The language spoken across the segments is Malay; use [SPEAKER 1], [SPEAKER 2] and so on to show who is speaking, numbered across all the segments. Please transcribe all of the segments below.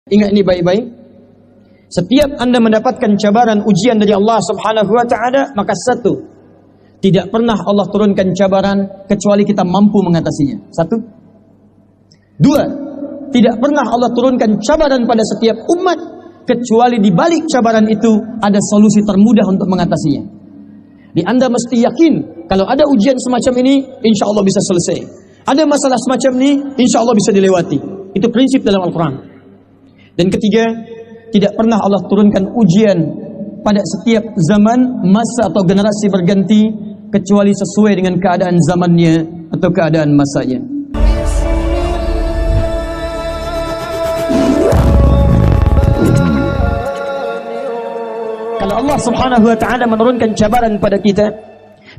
[SPEAKER 1] Ingat ini baik-baik. Setiap Anda mendapatkan cabaran ujian dari Allah Subhanahu wa taala, maka satu, tidak pernah Allah turunkan cabaran kecuali kita mampu mengatasinya. Satu. Dua, tidak pernah Allah turunkan cabaran pada setiap umat kecuali di balik cabaran itu ada solusi termudah untuk mengatasinya. Di Anda mesti yakin kalau ada ujian semacam ini, insya Allah bisa selesai. Ada masalah semacam ini, insya Allah bisa dilewati. Itu prinsip dalam Al-Quran. Dan ketiga, tidak pernah Allah turunkan ujian pada setiap zaman, masa atau generasi berganti kecuali sesuai dengan keadaan zamannya atau keadaan masanya. Kalau Allah Subhanahu wa taala menurunkan cabaran pada kita,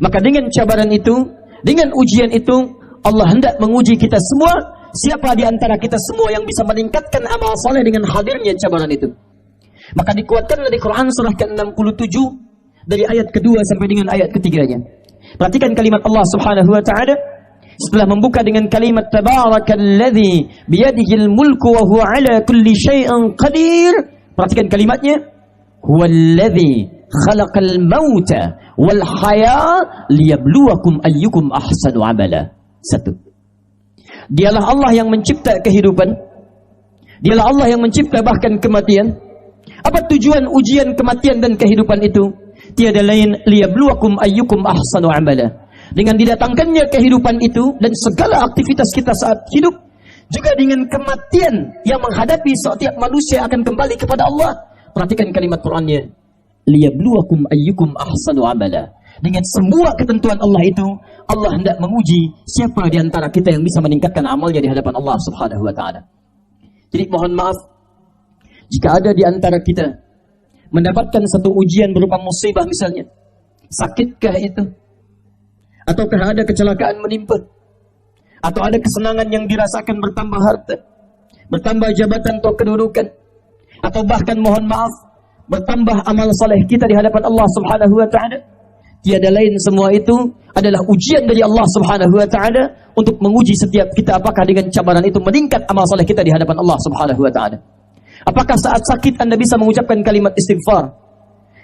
[SPEAKER 1] maka dengan cabaran itu, dengan ujian itu, Allah hendak menguji kita semua. Siapa di antara kita semua yang bisa meningkatkan amal soleh dengan hadirnya cabaran itu? Maka dikuatkan dari Quran surah ke-67 dari ayat kedua sampai dengan ayat ketiganya. Perhatikan kalimat Allah Subhanahu wa taala setelah membuka dengan kalimat tabarakalladzi biyadihil mulku wa huwa ala kulli syai'in qadir. Perhatikan kalimatnya, huwallazi khalaqal mauta wal haya liyabluwakum ayyukum ahsanu amala. Satu. Dialah Allah yang mencipta kehidupan. Dialah Allah yang mencipta bahkan kematian. Apa tujuan ujian kematian dan kehidupan itu? Tiada lain liyabluwakum ayyukum ahsanu amala. Dengan didatangkannya kehidupan itu dan segala aktivitas kita saat hidup, juga dengan kematian yang menghadapi setiap manusia akan kembali kepada Allah. Perhatikan kalimat Qur'annya, liyabluwakum ayyukum ahsanu amala. Dengan semua ketentuan Allah itu, Allah hendak menguji siapa di antara kita yang bisa meningkatkan amalnya di hadapan Allah Subhanahu wa taala. Jadi mohon maaf jika ada di antara kita mendapatkan satu ujian berupa musibah misalnya. Sakitkah itu? Ataukah ada kecelakaan menimpa? Atau ada kesenangan yang dirasakan bertambah harta, bertambah jabatan atau kedudukan? Atau bahkan mohon maaf bertambah amal saleh kita di hadapan Allah Subhanahu wa taala? Tiada lain semua itu adalah ujian dari Allah Subhanahu wa taala untuk menguji setiap kita apakah dengan cabaran itu meningkat amal saleh kita di hadapan Allah Subhanahu wa taala. Apakah saat sakit Anda bisa mengucapkan kalimat istighfar?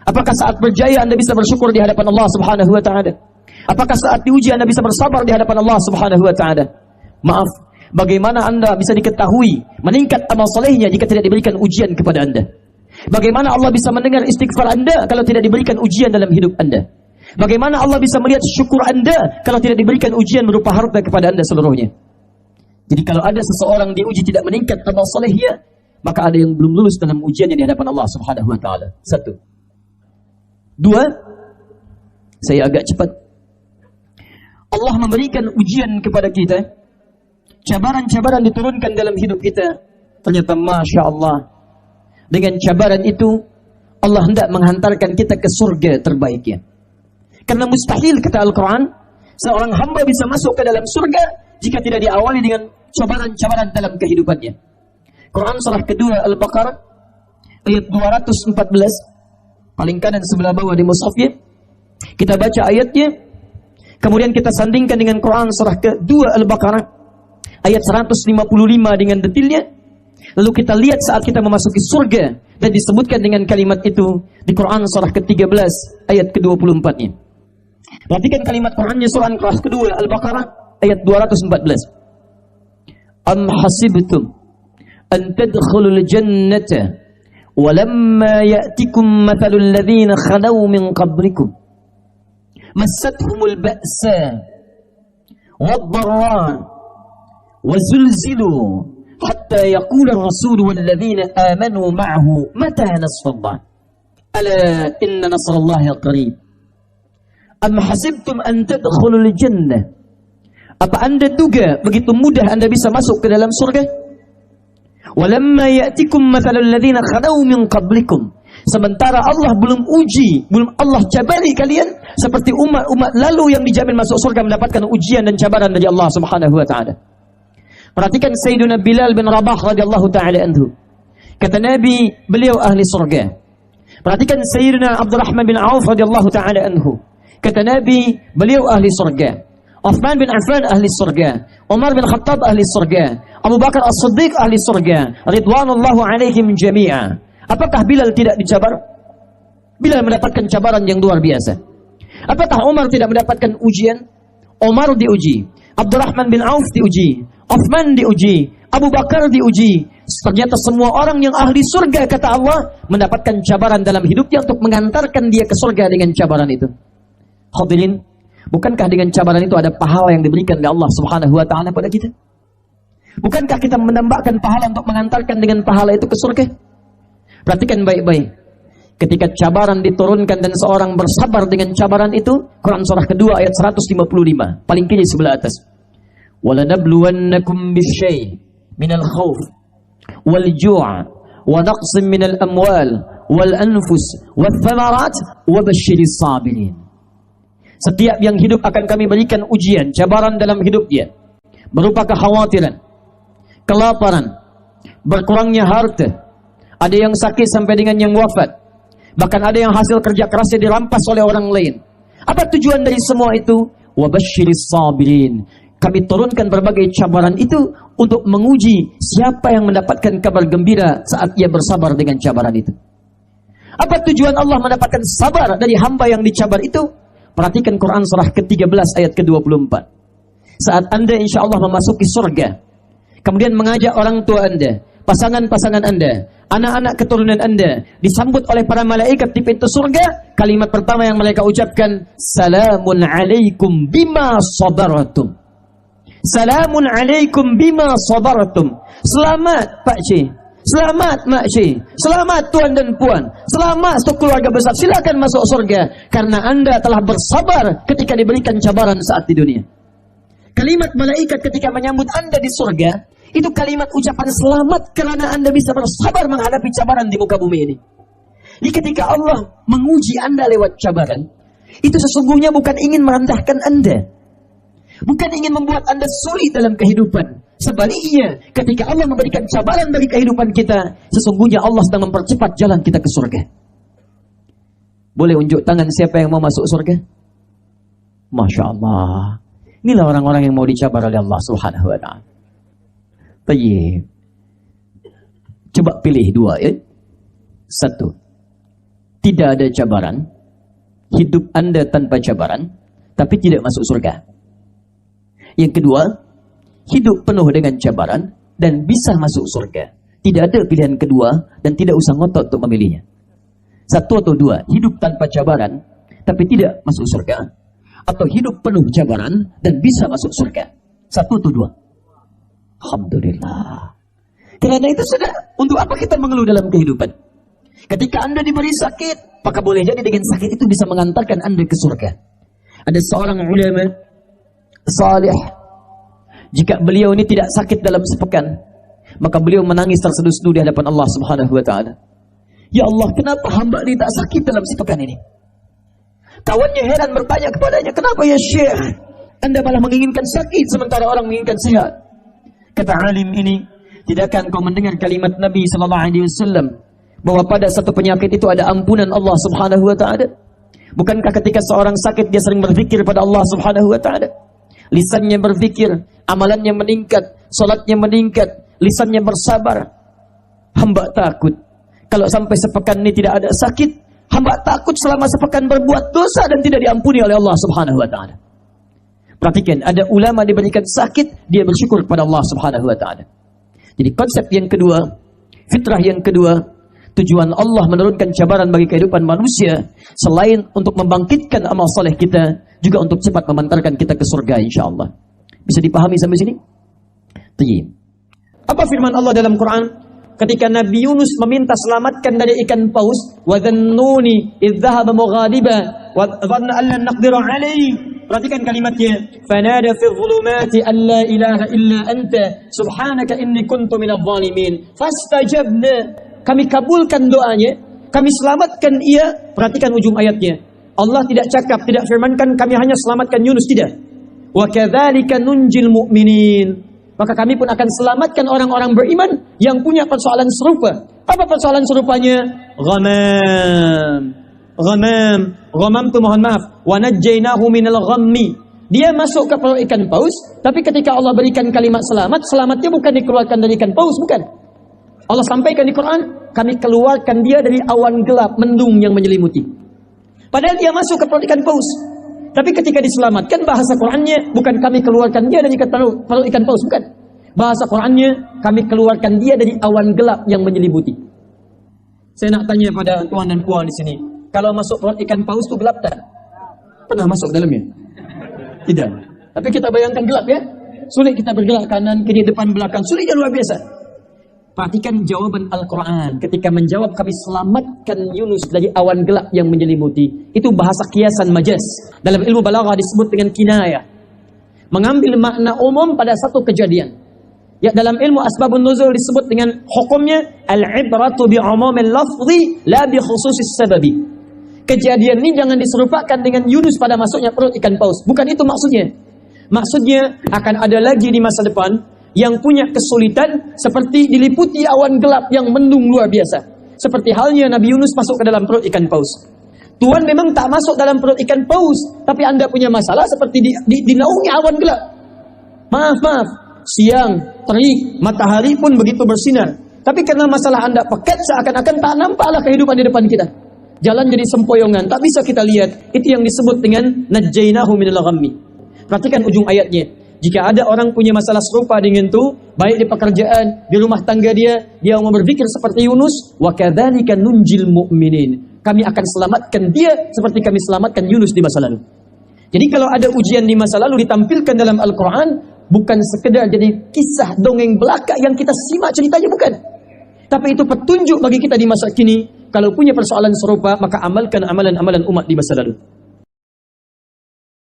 [SPEAKER 1] Apakah saat berjaya Anda bisa bersyukur di hadapan Allah Subhanahu wa taala? Apakah saat diuji Anda bisa bersabar di hadapan Allah Subhanahu wa taala? Maaf, bagaimana Anda bisa diketahui meningkat amal salehnya jika tidak diberikan ujian kepada Anda? Bagaimana Allah bisa mendengar istighfar Anda kalau tidak diberikan ujian dalam hidup Anda? Bagaimana Allah bisa melihat syukur Anda kalau tidak diberikan ujian berupa harta kepada Anda seluruhnya? Jadi kalau ada seseorang diuji tidak meningkat amal salehnya, maka ada yang belum lulus dalam ujiannya di hadapan Allah Subhanahu wa taala. Satu. Dua, saya agak cepat. Allah memberikan ujian kepada kita. Cabaran-cabaran diturunkan dalam hidup kita. Ternyata Masya Allah, dengan cabaran itu Allah hendak menghantarkan kita ke surga terbaiknya. Karena mustahil, kata Al-Quran, seorang hamba bisa masuk ke dalam surga jika tidak diawali dengan cabaran-cabaran dalam kehidupannya. Quran surah kedua Al-Baqarah ayat 214, paling kanan sebelah bawah di mushafnya. Kita baca ayatnya, kemudian kita sandingkan dengan Quran surah kedua Al-Baqarah ayat 155 dengan detailnya. Lalu kita lihat saat kita memasuki surga dan disebutkan dengan kalimat itu di Quran surah ke-13 ayat ke-24-nya. Perhatikan kalimat Qurannya surah kedua Al-Baqarah ayat 214. Am hasibtum an tadkhulul jannata walamma ya'tikum mathalul ladzina khalaw min qablikum massathumul ba'sa wad-dharra wazulzilu hatta yaqula ar-rasul wal ladzina amanu ma'ahu mata nasrullah ala inna nasrallahi qarib. Am hasibtum an tadkhulul jannah? Apa Anda duga begitu mudah Anda bisa masuk ke dalam surga? Walamma ya'tikum mathalul ladzina khalaw min qablikum. Sementara Allah belum uji, belum Allah cabari kalian seperti umat-umat lalu yang dijamin masuk surga mendapatkan ujian dan cabaran dari Allah Subhanahu wa taala. Perhatikan Sayyidina Bilal bin Rabah radhiyallahu taala anhu. Kata Nabi, beliau ahli surga. Perhatikan Sayyidina Abdurrahman bin Auf radhiyallahu taala anhu. Kata Nabi, beliau ahli surga. Uthman bin Affan ahli surga, Umar bin Khattab ahli surga, Abu Bakar As-Siddiq ahli surga, ridwanullahu alaihim jami'a. Apakah Bilal tidak dicabar? Bilal mendapatkan cabaran yang luar biasa. Apakah Umar tidak mendapatkan ujian? Umar diuji, Abdurrahman bin Auf diuji, Uthman diuji, Abu Bakar diuji. Ternyata semua orang yang ahli surga, kata Allah, mendapatkan cabaran dalam hidupnya untuk mengantarkan dia ke surga dengan cabaran itu. Hadirin, bukankah dengan cabaran itu ada pahala yang diberikan oleh Allah Subhanahu wa taala pada kita? Bukankah kita menambahkan pahala untuk mengantarkan dengan pahala itu ke surga? Perhatikan baik-baik. Ketika cabaran diturunkan dan seorang bersabar dengan cabaran itu, Quran surah kedua ayat 155, paling kiri sebelah atas. وَلَنَبْلُوَنَّكُمْ بِالشَّيْءِ مِنَ الْخَوْفِ وَالْجُوعِ وَنَقْصٍ مِنَ الْأَمْوَالِ وَالْأَنْفُسِ وَالثَّمَرَاتِ وَبَشِّرِ الصَّابِرِينَ. Setiap yang hidup akan kami berikan ujian, cabaran dalam hidup dia, berupa kekhawatiran, kelaparan, berkurangnya harta, ada yang sakit sampai dengan yang wafat, bahkan ada yang hasil kerja kerasnya dirampas oleh orang lain. Apa tujuan dari semua itu? Wabashiris sabirin. Kami turunkan berbagai cabaran itu untuk menguji siapa yang mendapatkan kabar gembira saat ia bersabar dengan cabaran itu. Apa tujuan Allah mendapatkan sabar dari hamba yang dicabar itu? Perhatikan Quran surah ke-13 ayat ke-24. Saat Anda insya Allah memasuki surga, kemudian mengajak orang tua Anda, pasangan-pasangan Anda, anak-anak keturunan Anda, disambut oleh para malaikat di pintu surga, kalimat pertama yang mereka ucapkan, Salamun alaikum bima sabartum. Salamun alaikum bima sabartum. Selamat Pak Cik, selamat Mak Cik, selamat Tuan dan Puan, selamat untuk keluarga besar, silakan masuk surga, karena Anda telah bersabar ketika diberikan cabaran saat di dunia. Kalimat malaikat ketika menyambut Anda di surga, itu kalimat ucapan selamat karena Anda bisa bersabar menghadapi cabaran di muka bumi ini. Jadi ketika Allah menguji Anda lewat cabaran, itu sesungguhnya bukan ingin merendahkan Anda, bukan ingin membuat Anda sulit dalam kehidupan. Sebaliknya, ketika Allah memberikan cabaran bagi kehidupan kita, sesungguhnya Allah sedang mempercepat jalan kita ke surga. Boleh unjuk tangan siapa yang mau masuk surga? Masya Allah. Inilah orang-orang yang mau dicabar oleh Allah Subhanahu wa ta'ala. Tayyib. Coba pilih dua ya. Satu, tidak ada cabaran, hidup Anda tanpa cabaran, tapi tidak masuk surga. Yang kedua, hidup penuh dengan cabaran dan bisa masuk surga. Tidak ada pilihan kedua dan tidak usah ngotot untuk memilihnya. Satu atau dua, hidup tanpa cabaran tapi tidak masuk surga, atau hidup penuh cabaran dan bisa masuk surga. Satu atau dua. Alhamdulillah. Karena itu sudah, untuk apa kita mengeluh dalam kehidupan? Ketika Anda diberi sakit, maka boleh jadi dengan sakit itu bisa mengantarkan Anda ke surga. Ada seorang ulama salih, jika beliau ini tidak sakit dalam sepekan, maka beliau menangis terseduh-seduh di hadapan Allah Subhanahu wa ta'ala. Ya Allah, kenapa hamba ini tak sakit dalam sepekan ini? Kawannya heran bertanya kepadanya, kenapa ya Syekh, Anda malah menginginkan sakit sementara orang menginginkan sehat? Kata alim ini, tidakkah engkau mendengar kalimat Nabi SAW bahwa pada satu penyakit itu ada ampunan Allah Subhanahu wa ta'ala? Bukankah ketika seorang sakit dia sering berfikir pada Allah Subhanahu wa ta'ala? Lisannya berfikir, amalannya meningkat, salatnya meningkat, lisannya bersabar. Hamba takut kalau sampai sepekan ini tidak ada sakit, hamba takut selama sepekan berbuat dosa dan tidak diampuni oleh Allah Subhanahu wa ta'ala. Perhatikan, ada ulama diberikan sakit, dia bersyukur kepada Allah Subhanahu wa ta'ala. Jadi konsep yang kedua, fitrah yang kedua, tujuan Allah menurunkan cabaran bagi kehidupan manusia, selain untuk membangkitkan amal saleh kita, juga untuk cepat memantarkan kita ke surga insyaAllah. Bisa dipahami sampai sini? Tayyib. Apa firman Allah dalam Quran? Ketika Nabi Yunus meminta selamatkan dari ikan paus, wa dhannuni idh dhahaba mughadiba wa dhanna an lan naqdiru alayhi. Perhatikan kalimatnya, fanada fi dhulumati an la ilaha illa anta subhanaka inni kuntu minadh dhalimin. Fastajabna, kami kabulkan doanya, kami selamatkan ia. Perhatikan ujung ayatnya. Allah tidak cakap, tidak firmankan kami hanya selamatkan Yunus, tidak. Wa kadzalika nunjil mu'minin. Maka kami pun akan selamatkan orang-orang beriman yang punya persoalan serupa. Apa persoalan serupanya? Ghamam. Ghamam itu mohon maaf. Wa najjaynahu minal ghammi. Dia masuk ke perut ikan paus, tapi ketika Allah berikan kalimat selamat, selamatnya bukan dikeluarkan dari ikan paus, bukan. Allah sampaikan di Quran, kami keluarkan dia dari awan gelap, mendung yang menyelimuti. Padahal dia masuk ke perut ikan paus. Tapi ketika diselamatkan, bahasa Qurannya bukan kami keluarkan dia dari perut ikan paus, bukan. Bahasa Qurannya, kami keluarkan dia dari awan gelap yang menyelimuti. Saya nak tanya pada tuan dan puan di sini, kalau masuk perut ikan paus itu gelap tak? Pernah masuk dalamnya? Tidak. Tapi kita bayangkan gelap ya. Sulit kita bergerak kanan, kiri, depan, belakang. Sulitnya luar biasa. Perhatikan jawaban Al-Quran. Ketika menjawab kami selamatkan Yunus dari awan gelap yang menyelimuti. Itu bahasa kiasan majaz. Dalam ilmu balaghah disebut dengan kinayah. Mengambil makna umum pada satu kejadian. Ya, dalam ilmu asbabun nuzul disebut dengan hukumnya al-ibratu bi'umumil lafzi la bi khususis sababi. Kejadian ini jangan diserupakan dengan Yunus pada masuknya perut ikan paus. Bukan itu maksudnya. Maksudnya akan ada lagi di masa depan yang punya kesulitan seperti diliputi awan gelap yang mendung luar biasa. Seperti halnya Nabi Yunus masuk ke dalam perut ikan paus. Tuhan memang tak masuk dalam perut ikan paus, tapi Anda punya masalah seperti dinaungi awan gelap. Maaf. Siang, terik, matahari pun begitu bersinar. Tapi karena masalah Anda pekat, seakan-akan tak nampaklah kehidupan di depan kita. Jalan jadi sempoyongan, tak bisa kita lihat. Itu yang disebut dengan najjainahu minal ghammi. Perhatikan ujung ayatnya. Jika ada orang punya masalah serupa dengan itu, baik di pekerjaan, di rumah tangga dia mau berpikir seperti Yunus, wa kadzalika nunjil mu'minin. Kami akan selamatkan dia seperti kami selamatkan Yunus di masa lalu. Jadi kalau ada ujian di masa lalu ditampilkan dalam Al-Quran, bukan sekedar jadi kisah dongeng belaka yang kita simak ceritanya, bukan. Tapi itu petunjuk bagi kita di masa kini. Kalau punya persoalan serupa, maka amalkan amalan-amalan umat di masa lalu.